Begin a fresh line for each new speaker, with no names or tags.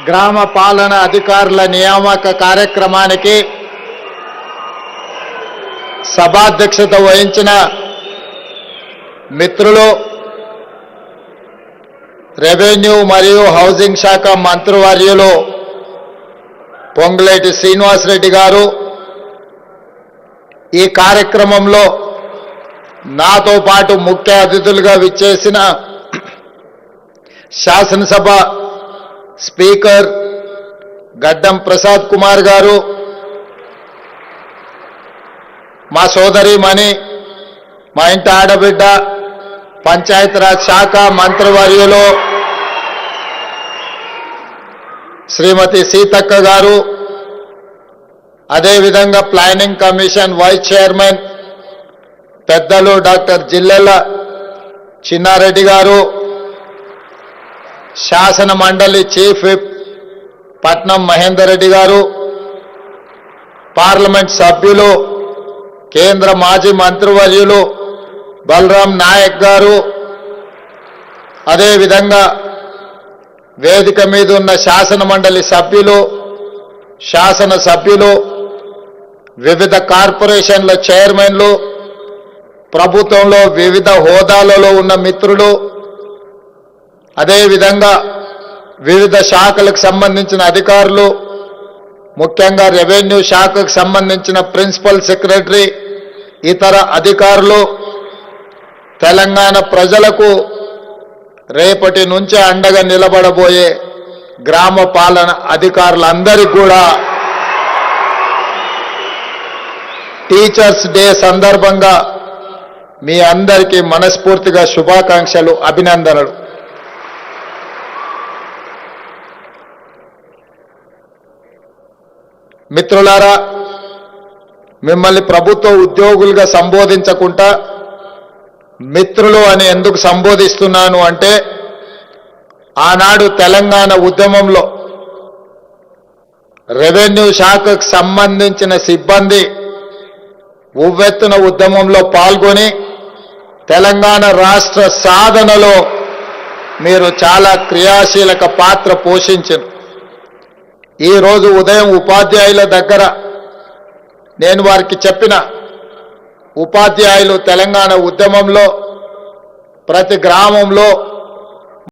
గ్రామ పాలన అధికారుల నియామక కార్యక్రమానికి సభాధ్యక్షత వహించిన మిత్రులు రెవెన్యూ మరియు హౌసింగ్ శాఖ మంత్రివర్యులు పొంగులేటి శ్రీనివాసరెడ్డి గారు, ఈ కార్యక్రమంలో నాతో పాటు ముఖ్య అతిథులుగా విచ్చేసిన శాసనసభ స్పీకర్ గడ్డం ప్రసాద్ కుమార్ గారు, మా సోదరిమణి, మా ఇంటి ఆడబిడ్డ, పంచాయతీరాజ్ శాఖ మంత్రివర్యులు శ్రీమతి సీతక్క గారు, అదేవిధంగా ప్లానింగ్ కమిషన్ వైస్ చైర్మన్ పెద్దలు డాక్టర్ జిల్లెల చిన్నారెడ్డి గారు, శాసన మండలి చీఫ్ విప్ పట్నం మహేందర్ రెడ్డి గారు, పార్లమెంట్ సభ్యులు కేంద్ర మాజీ మంత్రివర్యులు బలరాం నాయక్ గారు, అదేవిధంగా వేదిక మీద ఉన్న శాసన మండలి సభ్యులు, శాసన సభ్యులు, వివిధ కార్పొరేషన్ల చైర్మన్లు, ప్రభుత్వంలో వివిధ హోదాలలో ఉన్న మిత్రులు, అదేవిధంగా వివిధ శాఖలకు సంబంధించిన అధికారులు, ముఖ్యంగా రెవెన్యూ శాఖకు సంబంధించిన ప్రిన్సిపల్ సెక్రటరీ, ఇతర అధికారులు, తెలంగాణ ప్రజలకు రేపటి నుంచి అండగా నిలబడబోయే గ్రామ పాలన అధికారులందరికీ కూడా టీచర్స్ డే సందర్భంగా మీ అందరికీ మనస్ఫూర్తిగా శుభాకాంక్షలు, అభినందనలు. మిత్రులారా, మిమ్మల్ని ప్రభుత్వ ఉద్యోగులుగా సంబోధించకుండా మిత్రులు అని ఎందుకు సంబోధిస్తున్నాను అంటే, ఆనాడు తెలంగాణ ఉద్యమంలో రెవెన్యూ శాఖకు సంబంధించిన సిబ్బంది ఉవ్వెత్తున ఉద్యమంలో పాల్గొని తెలంగాణ రాష్ట్ర సాధనలో మీరు చాలా క్రియాశీలక పాత్ర పోషించారు. ఈరోజు ఉదయం ఉపాధ్యాయుల దగ్గర నేను వారికి చెప్పిన, ఉపాధ్యాయులు తెలంగాణ ఉద్యమంలో ప్రతి గ్రామంలో